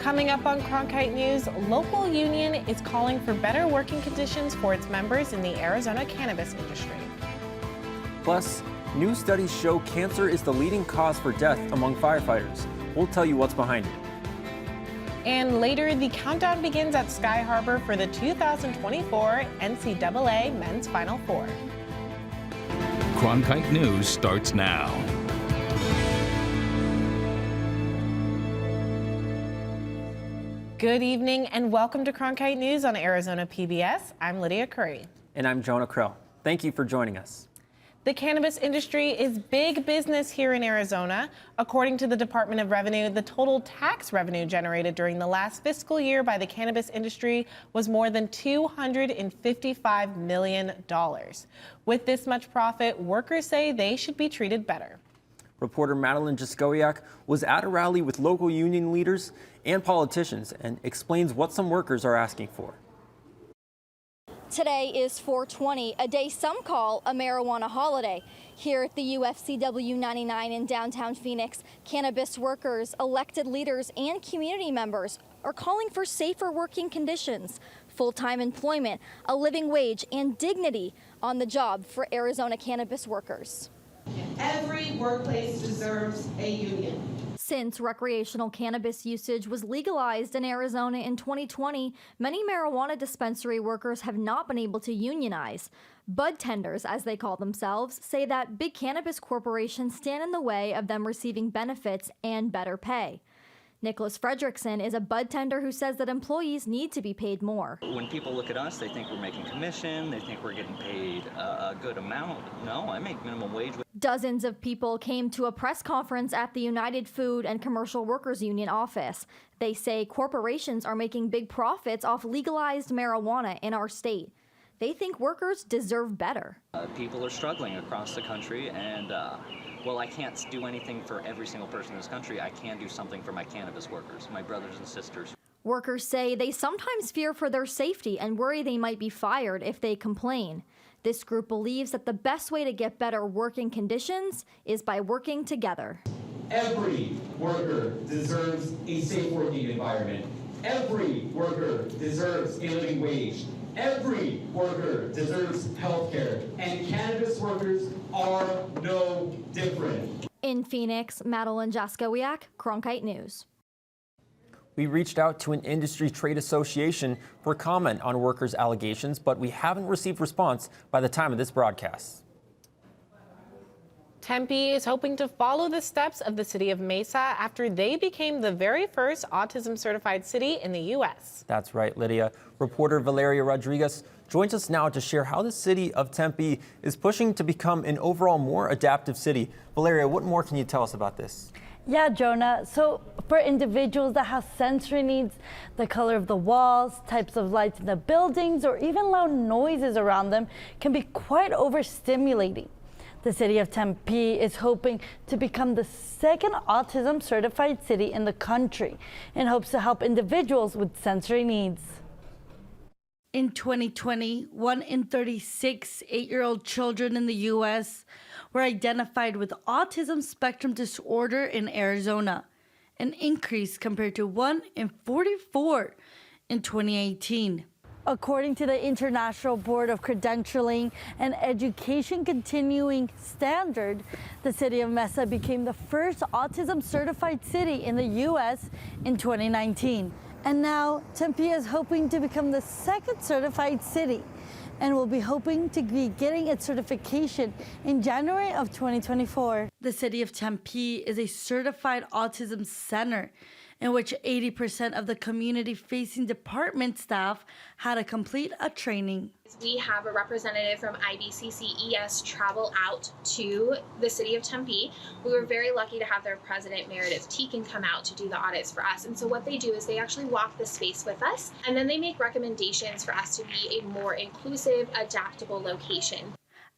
Coming up on Cronkite News, local union is calling for better working conditions for its members in the Arizona cannabis industry. Plus, new studies show cancer is the leading cause for death among firefighters. We'll tell you what's behind it. And later, the countdown begins at Sky Harbor for the 2024 NCAA Men's Final Four. Cronkite News starts now. Good evening and welcome to Cronkite News on Arizona PBS. I'm Lydia Curry. And I'm Jonah Krill. Thank you for joining us. The cannabis industry is big business here in Arizona. According to the Department of Revenue, the total tax revenue generated during the last fiscal year by the cannabis industry was more than $255 million. With this much profit, workers say they should be treated better. Reporter Madeline Jaskowiak was at a rally with local union leaders and politicians and explains what some workers are asking for. Today is 420, a day some call a marijuana holiday. Here at the UFCW 99 in downtown Phoenix, cannabis workers, elected leaders, and community members are calling for safer working conditions, full-time employment, a living wage, and dignity on the job for Arizona cannabis workers. Every workplace deserves a union. Since recreational cannabis usage was legalized in Arizona in 2020, many marijuana dispensary workers have not been able to unionize. Bud tenders, as they call themselves, say that big cannabis corporations stand in the way of them receiving benefits and better pay. Nicholas Fredrickson is a bud tender who says that employees need to be paid more. When people look at us, they think we're making commission, they think we're getting paid a good amount. No, I make minimum wage. Dozens of people came to a press conference at the United Food and Commercial Workers Union office. They say corporations are making big profits off legalized marijuana in our state. They think workers deserve better. People are struggling across the country, and well, I can't do anything for every single person in this country. I can do something for my cannabis workers, my brothers and sisters. Workers say they sometimes fear for their safety and worry they might be fired if they complain. This group believes that the best way to get better working conditions is by working together. Every worker deserves a safe working environment. Every worker deserves a living wage. Every worker deserves health care, and cannabis workers are no different. In Phoenix, Madeline Jaskowiak, Cronkite News. We reached out to an industry trade association for comment on workers' allegations, but we haven't received response by the time of this broadcast. Tempe is hoping to follow the steps of the city of Mesa after they became the very first autism certified city in the U.S. That's right, Lydia. Reporter Valeria Rodriguez joins us now to share how the city of Tempe is pushing to become an overall more adaptive city. Valeria, what more can you tell us about this? Yeah, Jonah. So for individuals that have sensory needs, the color of the walls, types of lights in the buildings, or even loud noises around them can be quite overstimulating. The city of Tempe is hoping to become the second autism certified city in the country and hopes to help individuals with sensory needs. In 2020, 1 in 36 8-year-old children in the U.S. were identified with autism spectrum disorder in Arizona, an increase compared to 1 in 44 in 2018. According to the International Board of Credentialing and Education Continuing Standard, the city of Mesa became the first autism certified city in the U.S. in 2019. And now Tempe is hoping to become the second certified city and will be hoping to be getting its certification in January of 2024. The city of Tempe is a certified autism center in which 80% of the community-facing department staff had to complete a training. We have a representative from IBCCES travel out to the city of Tempe. We were very lucky to have their president, Meredith Teakin, come out to do the audits for us. And so what they do is they actually walk the space with us, and then they make recommendations for us to be a more inclusive, adaptable location.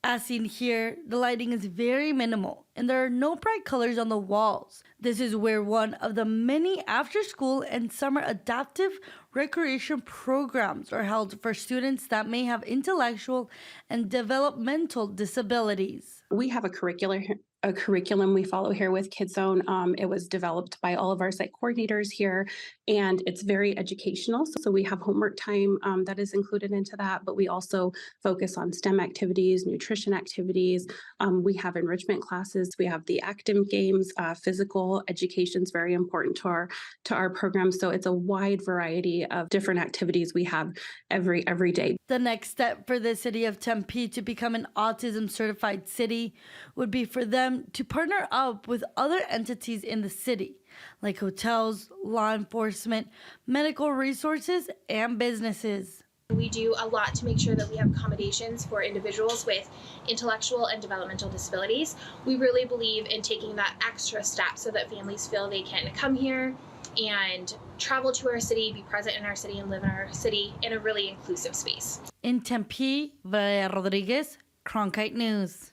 As seen here, the lighting is very minimal and there are no bright colors on the walls. This is where one of the many after-school and summer adaptive recreation programs are held for students that may have intellectual and developmental disabilities. We have a curriculum a curriculum we follow here with KidZone. It was developed by all of our site coordinators here, and it's very educational. So we have homework time that is included into that, but we also focus on STEM activities, nutrition activities. We have enrichment classes. We have the active games, physical education is very important to our program. So it's a wide variety of different activities we have every day. The next step for the city of Tempe to become an autism certified city would be for them to partner up with other entities in the city, like hotels, law enforcement, medical resources, and businesses. We do a lot to make sure that we have accommodations for individuals with intellectual and developmental disabilities. We really believe in taking that extra step so that families feel they can come here and travel to our city, be present in our city, and live in our city in a really inclusive space. In Tempe, Valeria Rodriguez, Cronkite News.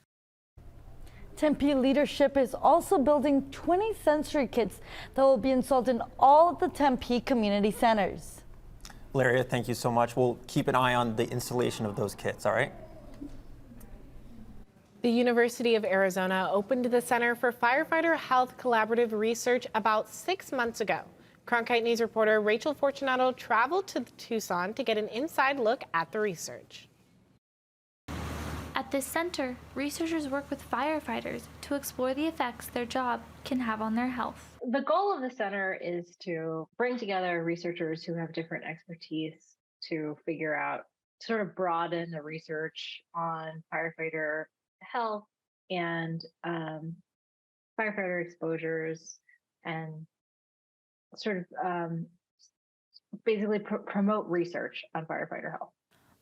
Tempe leadership is also building 20 sensory kits that will be installed in all of the Tempe community centers. Valeria, thank you so much. We'll keep an eye on the installation of those kits, all right? The University of Arizona opened the Center for Firefighter Health Collaborative Research about 6 months ago. Cronkite News reporter Rachel Fortunato traveled to Tucson to get an inside look at the research. At this center, researchers work with firefighters to explore the effects their job can have on their health. The goal of the center is to bring together researchers who have different expertise to figure out, sort of broaden the research on firefighter health and firefighter exposures, and sort of basically promote research on firefighter health.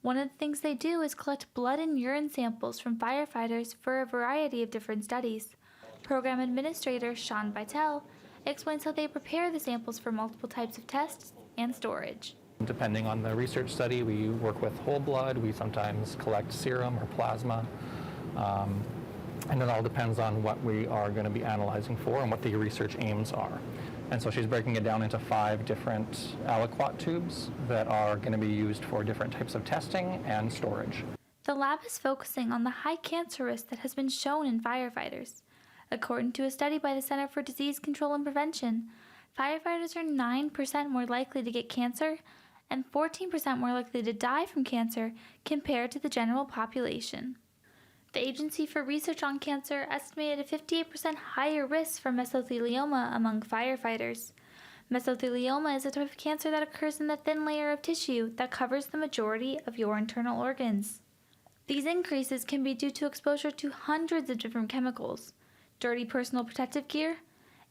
One of the things they do is collect blood and urine samples from firefighters for a variety of different studies. Program Administrator Sean Vitale explains how they prepare the samples for multiple types of tests and storage. Depending on the research study, we work with whole blood. We sometimes collect serum or plasma. And it all depends on what we are going to be analyzing for and what the research aims are. And so she's breaking it down into 5 different aliquot tubes that are going to be used for different types of testing and storage. The lab is focusing on the high cancer risk that has been shown in firefighters. According to a study by the Center for Disease Control and Prevention, firefighters are 9% more likely to get cancer and 14% more likely to die from cancer compared to the general population. The Agency for Research on Cancer estimated a 58% higher risk for mesothelioma among firefighters. Mesothelioma is a type of cancer that occurs in the thin layer of tissue that covers the majority of your internal organs. These increases can be due to exposure to hundreds of different chemicals, dirty personal protective gear,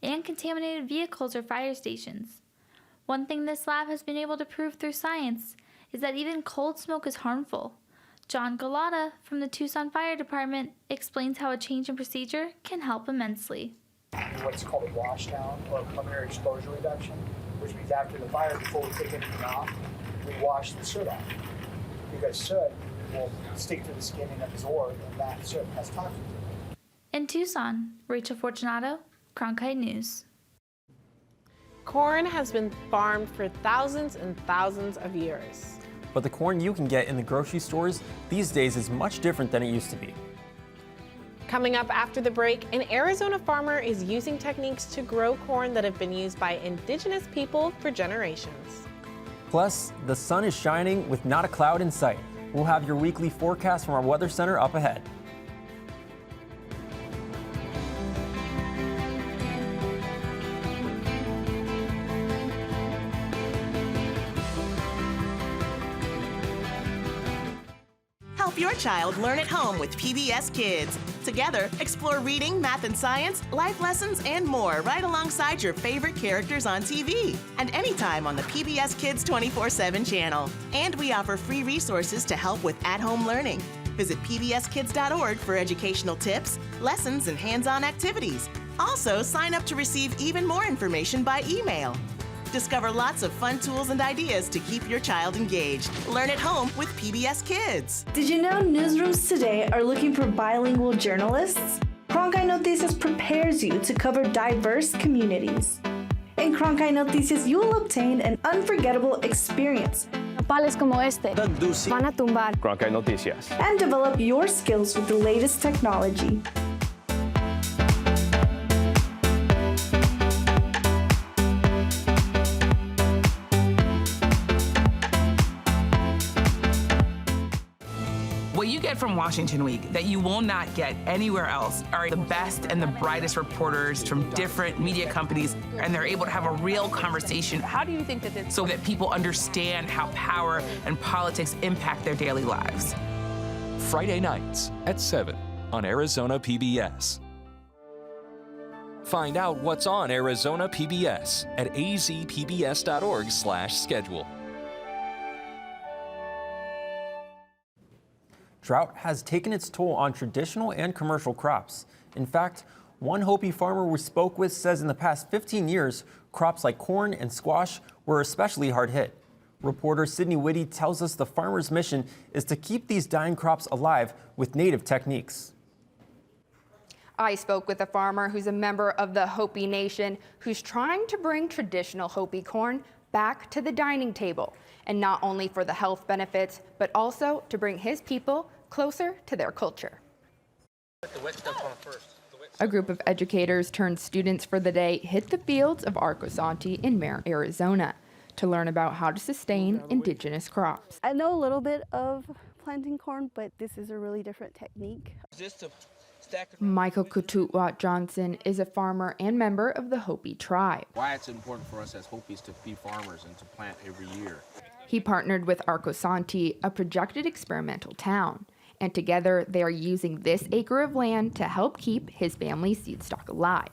and contaminated vehicles or fire stations. One thing this lab has been able to prove through science is that even cold smoke is harmful. John Galata from the Tucson Fire Department explains how a change in procedure can help immensely. What's called a washdown or preliminary exposure reduction, which means after the fire, before we take anything off, we wash the soot off. Because soot will stick to the skin and absorb, and that soot has toxins in it. In Tucson, Rachel Fortunato, Cronkite News. Corn has been farmed for thousands and thousands of years. But the corn you can get in the grocery stores these days is much different than it used to be. Coming up after the break, an Arizona farmer is using techniques to grow corn that have been used by indigenous people for generations. Plus, the sun is shining with not a cloud in sight. We'll have your weekly forecast from our weather center up ahead. Help your child learn at home with PBS Kids. Together, explore reading, math and science, life lessons, and more right alongside your favorite characters on TV and anytime on the PBS Kids 24/7 channel. And we offer free resources to help with at-home learning. Visit pbskids.org for educational tips, lessons, and hands-on activities. Also, sign up to receive even more information by email. Discover lots of fun tools and ideas to keep your child engaged. Learn at home with PBS Kids. Did you know newsrooms today are looking for bilingual journalists? Cronkite Noticias prepares you to cover diverse communities. In Cronkite Noticias, you will obtain an unforgettable experience. Nopales como este van a tumbar. Cronkite Noticias. And develop your skills with the latest technology. What you get from Washington Week that you will not get anywhere else are the best and the brightest reporters from different media companies, and they're able to have a real conversation. How do you think that so that people understand how power and politics impact their daily lives? Friday nights at 7 on Arizona PBS. Find out what's on Arizona PBS at azpbs.org/schedule. Drought has taken its toll on traditional and commercial crops. In fact, one Hopi farmer we spoke with says in the past 15 years, crops like corn and squash were especially hard hit. Reporter Sydney Whitty tells us the farmer's mission is to keep these dying crops alive with native techniques. I spoke with a farmer who's a member of the Hopi Nation who's trying to bring traditional Hopi corn back to the dining table, and not only for the health benefits, but also to bring his people closer to their culture. A group of educators turned students for the day hit the fields of Arcosanti in Mare, Arizona, to learn about how to sustain indigenous crops. I know a little bit of planting corn, but this is a really different technique. Michael Kututwat Johnson is a farmer and member of the Hopi tribe. Why it's important for us as Hopis to be farmers and to plant every year. He partnered with Arcosanti, a projected experimental town, and together they are using this acre of land to help keep his family's seed stock alive.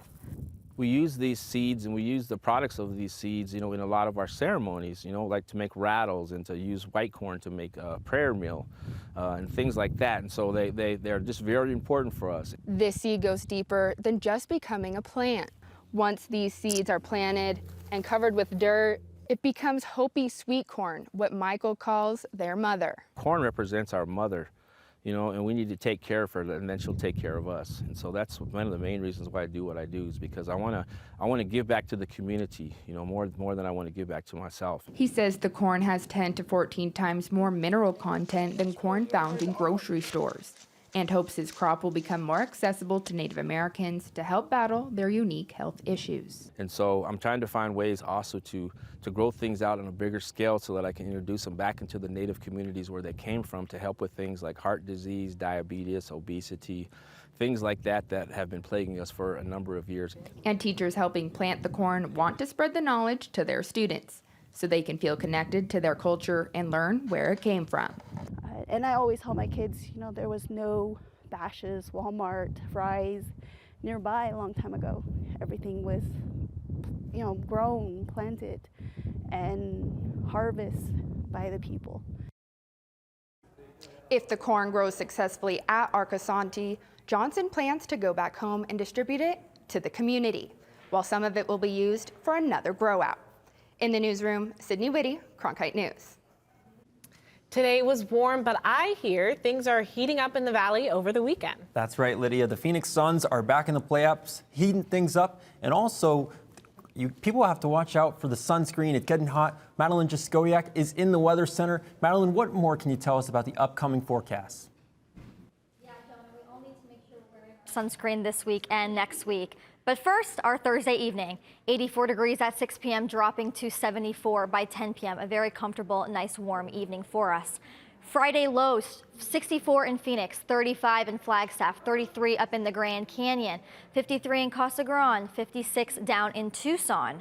We use these seeds and we use the products of these seeds, in a lot of our ceremonies, like to make rattles and to use white corn to make a prayer meal and things like that. And so they're just very important for us. This seed goes deeper than just becoming a plant. Once these seeds are planted and covered with dirt, it becomes Hopi sweet corn, what Michael calls their mother. Corn represents our mother. And we need to take care of her, and then she'll take care of us. And so that's one of the main reasons why I do what I do, is because I want to give back to the community, more than I want to give back to myself. He says the corn has 10 to 14 times more mineral content than corn found in grocery stores, and hopes his crop will become more accessible to Native Americans to help battle their unique health issues. And so I'm trying to find ways also to grow things out on a bigger scale so that I can introduce them back into the Native communities where they came from to help with things like heart disease, diabetes, obesity, things like that that have been plaguing us for a number of years. And teachers helping plant the corn want to spread the knowledge to their students so they can feel connected to their culture and learn where it came from. And I always tell my kids, there was no Bashas', Walmart, Fry's nearby a long time ago. Everything was, grown, planted, and harvested by the people. If the corn grows successfully at Arcosanti, Johnson plans to go back home and distribute it to the community, while some of it will be used for another grow out. In the newsroom, Sydney Whitty, Cronkite News. Today was warm, but I hear things are heating up in the valley over the weekend. That's right, Lydia. The Phoenix Suns are back in the playoffs, heating things up, and also people have to watch out for the sunscreen. It's getting hot. Madeline Jaskowiak is in the Weather Center. Madeline, what more can you tell us about the upcoming forecast? Yeah, Jonah, we all need to make sure we're wearing sunscreen this week and next week. But first, our Thursday evening, 84 degrees at 6 p.m., dropping to 74 by 10 p.m. A very comfortable, nice, warm evening for us. Friday lows, 64 in Phoenix, 35 in Flagstaff, 33 up in the Grand Canyon, 53 in Casa Grande, 56 down in Tucson.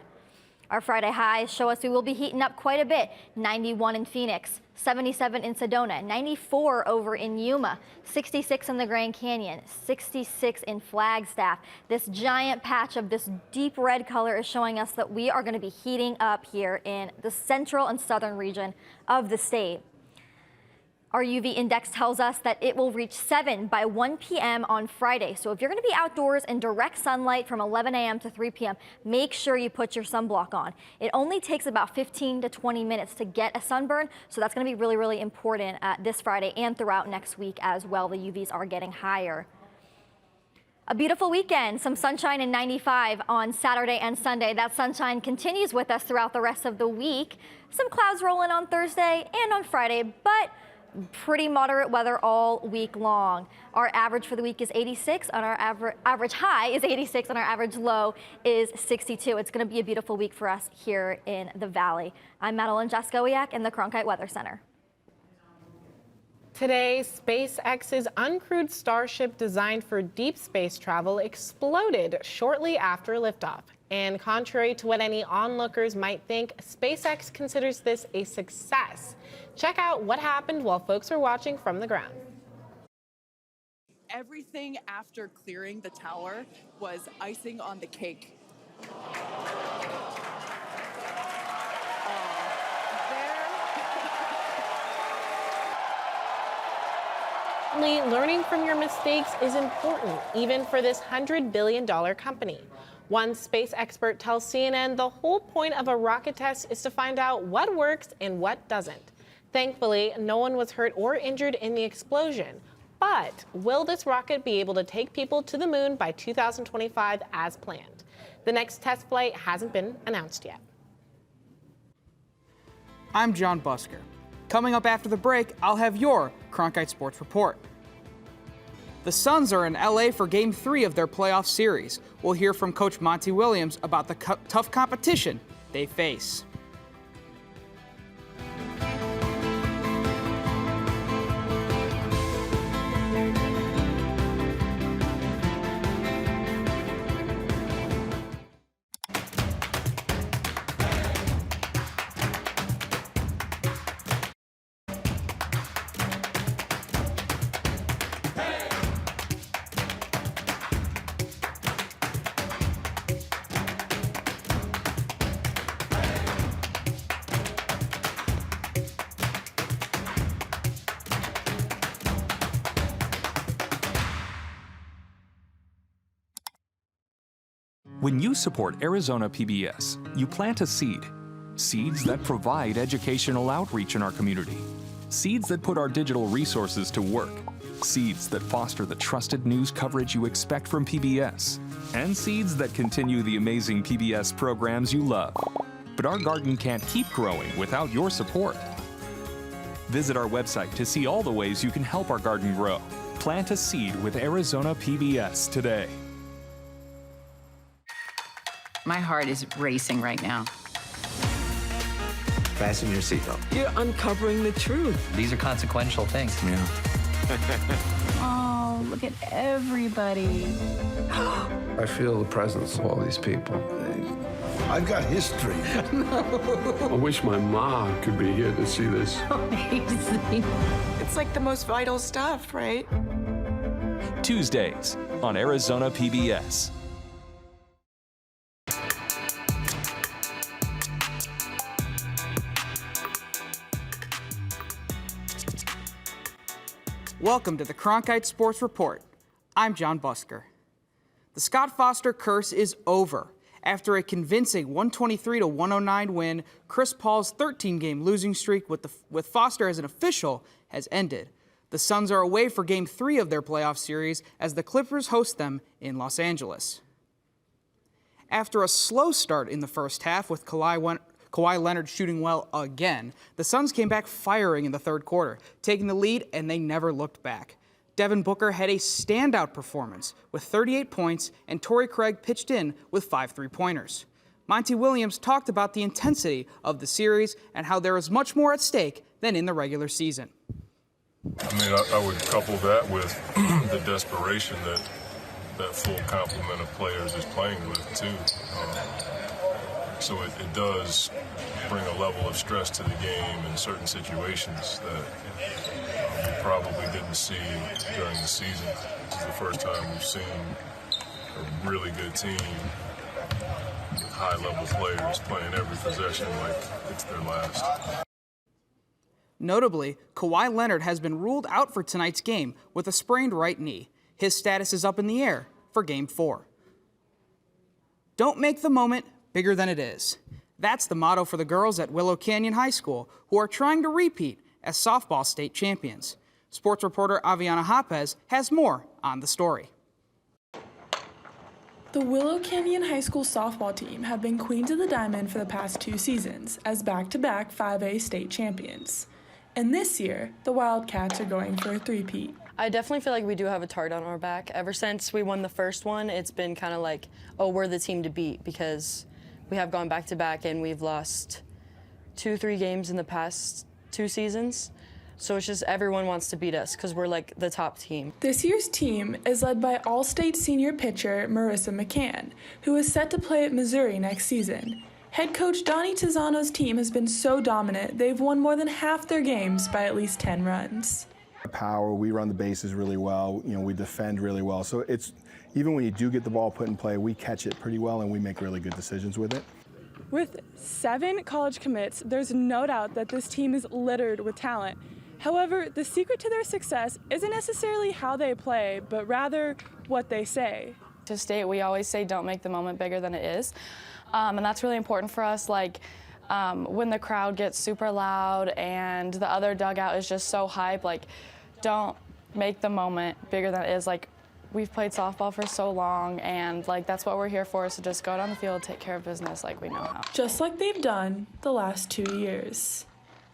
Our Friday highs show us we will be heating up quite a bit. 91 in Phoenix, 77 in Sedona, 94 over in Yuma, 66 in the Grand Canyon, 66 in Flagstaff. This giant patch of this deep red color is showing us that we are going to be heating up here in the central and southern region of the state. Our UV index tells us that it will reach 7 by 1 p.m. on Friday. So if you're going to be outdoors in direct sunlight from 11 a.m. to 3 p.m., make sure you put your sunblock on. It only takes about 15 to 20 minutes to get a sunburn, so that's going to be really, really important this Friday and throughout next week as well. The UVs are getting higher. A beautiful weekend, some sunshine in 95 on Saturday and Sunday. That sunshine continues with us throughout the rest of the week. Some clouds rolling on Thursday and on Friday, but pretty moderate weather all week long. Our average for the week is 86, and our average high is 86, and our average low is 62. It's going to be a beautiful week for us here in the Valley. I'm Madeline Jaskowiak in the Cronkite Weather Center. Today, SpaceX's uncrewed Starship designed for deep space travel exploded shortly after liftoff. And contrary to what any onlookers might think, SpaceX considers this a success. Check out what happened while folks were watching from the ground. Everything after clearing the tower was icing on the cake. Learning from your mistakes is important, even for this $100 billion company. One space expert tells CNN the whole point of a rocket test is to find out what works and what doesn't. Thankfully, no one was hurt or injured in the explosion. But will this rocket be able to take people to the moon by 2025 as planned? The next test flight hasn't been announced yet. I'm John Busker. Coming up after the break, I'll have your Cronkite Sports Report. The Suns are in LA for Game 3 of their playoff series. We'll hear from Coach Monty Williams about the tough competition they face. When you support Arizona PBS, you plant a seed. Seeds that provide educational outreach in our community. Seeds that put our digital resources to work. Seeds that foster the trusted news coverage you expect from PBS. And seeds that continue the amazing PBS programs you love. But our garden can't keep growing without your support. Visit our website to see all the ways you can help our garden grow. Plant a seed with Arizona PBS today. My heart is racing right now. Fasten your seatbelt. You're uncovering the truth. These are consequential things. Yeah. Oh, look at everybody. I feel the presence of all these people. I've got history. No. I wish my mom could be here to see this. Amazing. It's like the most vital stuff, right? Tuesdays on Arizona PBS. Welcome to the Cronkite Sports Report. I'm John Busker. The Scott Foster curse is over. After a convincing 123-109 win, Chris Paul's 13-game losing streak with Foster as an official has ended. The Suns are away for Game 3 of their playoff series as the Clippers host them in Los Angeles. After a slow start in the first half with Kawhi Leonard shooting well again, the Suns came back firing in the third quarter, taking the lead, and they never looked back. Devin Booker had a standout performance with 38 points, and Torrey Craig pitched in with 5 three-pointers. Monty Williams talked about the intensity of the series and how there is much more at stake than in the regular season. I mean, I would couple that with the desperation that full complement of players is playing with, too. So it does bring a level of stress to the game in certain situations that we probably didn't see during the season. This is the first time we've seen a really good team with high-level players playing every possession like it's their last. Notably, Kawhi Leonard has been ruled out for tonight's game with a sprained right knee. His status is up in the air for Game 4. Don't make the moment bigger than it is. That's the motto for the girls at Willow Canyon High School, who are trying to repeat as softball state champions. Sports reporter Aviana Hapez has more on the story. The Willow Canyon High School softball team have been queens of the diamond for the past 2 seasons as back-to-back 5A state champions. And this year, the Wildcats are going for a three-peat. I definitely feel like we do have a target on our back. Ever since we won the first one, it's been kind of like, oh, we're the team to beat, because we have gone back-to-back and we've lost 2-3 games in the past 2 seasons. So it's just everyone wants to beat us because we're like the top team. This year's team is led by All-State senior pitcher Marissa McCann, who is set to play at Missouri next season. Head coach Donnie Tizano's team has been so dominant, they've won more than half their games by at least 10 runs. Power, we run the bases really well, we defend really well. So it's, even when you do get the ball put in play, we catch it pretty well and we make really good decisions with it. With 7 college commits, there's no doubt that this team is littered with talent. However, the secret to their success isn't necessarily how they play, but rather what they say. To state, we always say don't make the moment bigger than it is. And that's really important for us, like when the crowd gets super loud and the other dugout is just so hype, like don't make the moment bigger than it is. Like we've played softball for so long and like that's what we're here for, so just go down the field, take care of business like we know how. Just like they've done the last 2 years.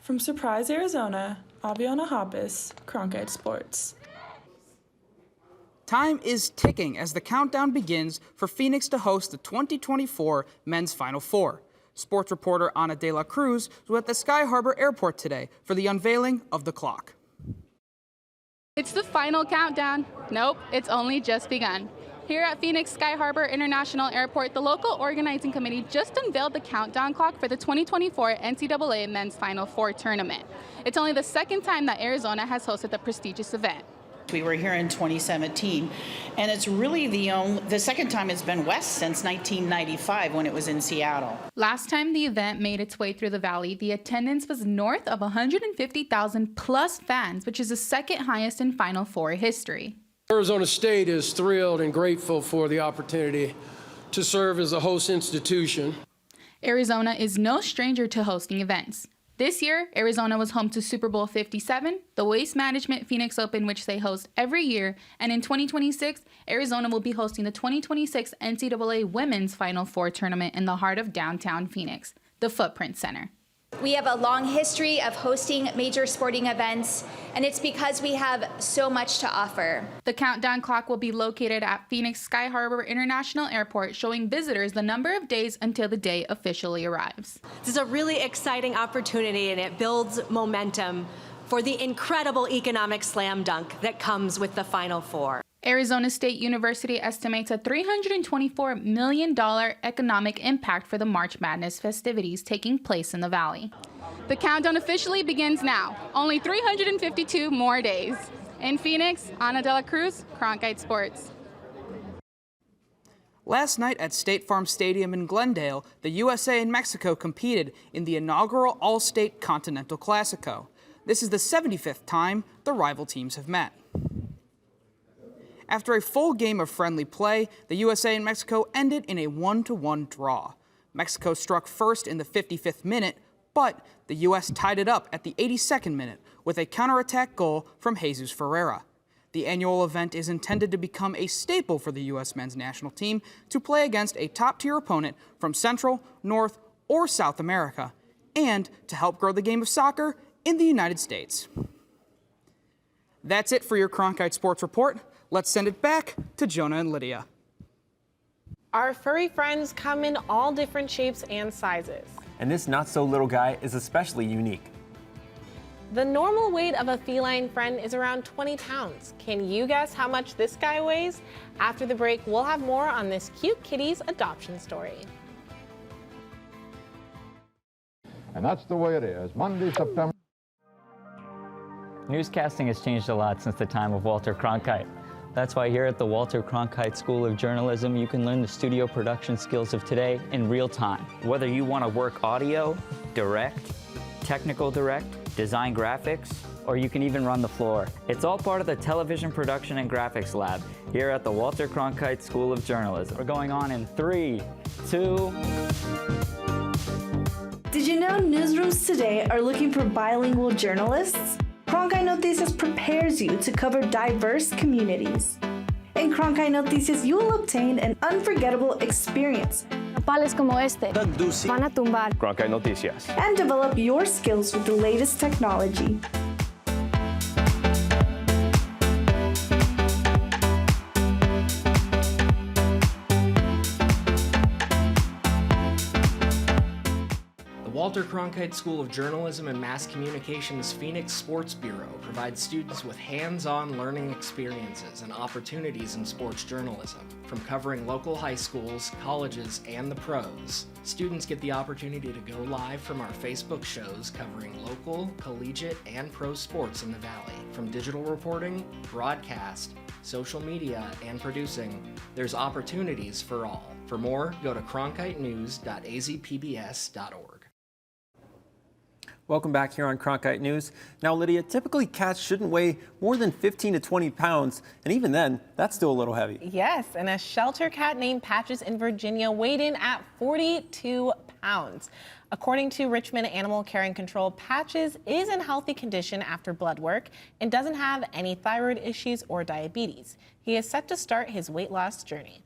From Surprise, Arizona, Aviana Hoppus, Cronkite Sports. Time is ticking as the countdown begins for Phoenix to host the 2024 Men's Final Four. Sports reporter Ana de la Cruz was at the Sky Harbor Airport today for the unveiling of the clock. It's the final countdown. Nope, it's only just begun. Here at Phoenix Sky Harbor International Airport, the local organizing committee just unveiled the countdown clock for the 2024 NCAA Men's Final Four tournament. It's only the second time that Arizona has hosted the prestigious event. We were here in 2017, and it's really the second time it's been west since 1995 when it was in Seattle. Last time the event made its way through the valley, the attendance was north of 150,000 plus fans, which is the second highest in Final Four history. Arizona State is thrilled and grateful for the opportunity to serve as a host institution. Arizona is no stranger to hosting events. This year, Arizona was home to Super Bowl 57, the Waste Management Phoenix Open, which they host every year, and in 2026, Arizona will be hosting the 2026 NCAA Women's Final Four tournament in the heart of downtown Phoenix, the Footprint Center. We have a long history of hosting major sporting events, and it's because we have so much to offer. The countdown clock will be located at Phoenix Sky Harbor International Airport, showing visitors the number of days until the day officially arrives. This is a really exciting opportunity, and it builds momentum for the incredible economic slam dunk that comes with the Final Four. Arizona State University estimates a $324 million economic impact for the March Madness festivities taking place in the Valley. The countdown officially begins now. Only 352 more days. In Phoenix, Ana de la Cruz, Cronkite Sports. Last night at State Farm Stadium in Glendale, the USA and Mexico competed in the inaugural All-State Continental Classico. This is the 75th time the rival teams have met. After a full game of friendly play, the USA and Mexico ended in a 1-1 draw. Mexico struck first in the 55th minute, but the U.S. tied it up at the 82nd minute with a counterattack goal from Jesus Ferreira. The annual event is intended to become a staple for the U.S. men's national team to play against a top-tier opponent from Central, North, or South America, and to help grow the game of soccer in the United States. That's it for your Cronkite Sports Report. Let's send it back to Jonah and Lydia. Our furry friends come in all different shapes and sizes. And this not-so-little guy is especially unique. The normal weight of a feline friend is around 20 pounds. Can you guess how much this guy weighs? After the break, we'll have more on this cute kitty's adoption story. And that's the way it is. Monday, September. Newscasting has changed a lot since the time of Walter Cronkite. That's why here at the Walter Cronkite School of Journalism, you can learn the studio production skills of today in real time. Whether you want to work audio, direct, technical direct, design graphics, or you can even run the floor. It's all part of the Television Production and Graphics Lab here at the Walter Cronkite School of Journalism. We're going on in 3, 2... Did you know newsrooms today are looking for bilingual journalists? Cronkite Noticias prepares you to cover diverse communities. In Cronkite Noticias, you will obtain an unforgettable experience. Pales como este van a tumbar. Cronkite Noticias. And develop your skills with the latest technology. The Walter Cronkite School of Journalism and Mass Communication's Phoenix Sports Bureau provides students with hands-on learning experiences and opportunities in sports journalism. From covering local high schools, colleges, and the pros, students get the opportunity to go live from our Facebook shows covering local, collegiate, and pro sports in the Valley. From digital reporting, broadcast, social media, and producing, there's opportunities for all. For more, go to cronkitenews.azpbs.org. Welcome back here on Cronkite News. Now, Lydia, typically cats shouldn't weigh more than 15 to 20 pounds, and even then, that's still a little heavy. Yes, and a shelter cat named Patches in Virginia weighed in at 42 pounds. According to Richmond Animal Care and Control, Patches is in healthy condition after blood work and doesn't have any thyroid issues or diabetes. He is set to start his weight loss journey.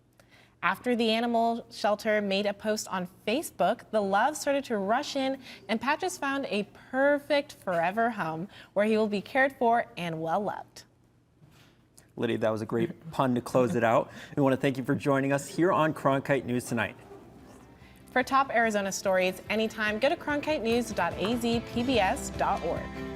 After the animal shelter made a post on Facebook, the love started to rush in, and Patches found a perfect forever home where he will be cared for and well loved. Lydia, that was a great pun to close it out. We want to thank you for joining us here on Cronkite News tonight. For top Arizona stories anytime, go to cronkitenews.azpbs.org.